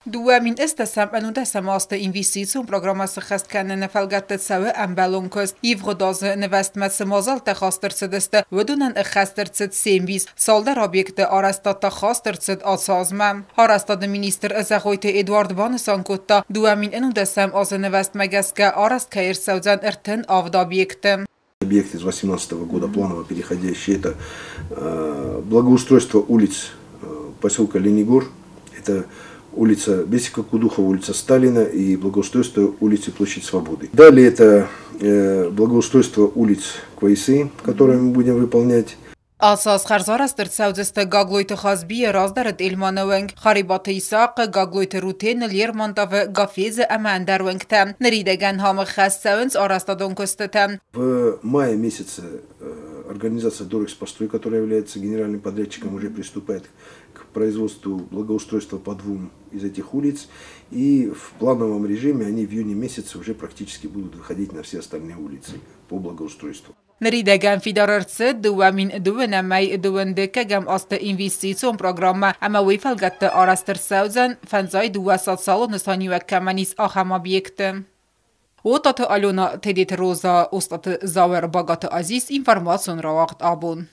Duamin isteszem enudeszem azt investícium programası xestkenne felgette szöve embelonköz. Ivgodazı investmesi mazalta xastırcıdiste vödunen xastırcıd szénvíz. Szaldar objekte arasztatta xastırcıd atsazmam. Arasztadı minister ezahoyte Eduard Banesankutta. Duamin enudeszem az investmegeszke arasztkair szaudzan erten avda objekte. Объект из 2018 года, планово переходящий, это благоустройство улиц поселка Ленигор, это улица Бесика Кудухова, улица Сталина и благоустройство улицы Площадь Свободы. Далее это благоустройство улиц Квайсы, которые мы будем выполнять. Ասաս խարզարաստր ծավձստը գագլույթը խազբի է ռազդարըտ իլմանովենք, խարիբատը իսակը գագլույթը ռութենը լիրմանտավը գաֆեզը ամանդարվենք տեմ, նրիդեգան համը խասցավենց արաստադոնքստը տեմ. В мае месяце организация Дорекспострой, которая является генеральным подрядчиком, уже приступает к производству благоустройства по двум из этих улиц. И в плановом режиме они в июне месяце уже практически будут выходить на все остальные улицы по благоустройству. Նրիդեգան ֆիդարարցը դուամին դուվեն ամայ դուվեն դեկագամ աստը ինվեստիցիոն պրոգրամը ամա վիֆալգատը արաստր սաուզան ֆանզայ դուասատ սալոն սանյուակ կամանիս ախամ объекты. Отаты Алена Тедит Роза, остаты Зауэр Багаты Азиз, информацион равақт абун.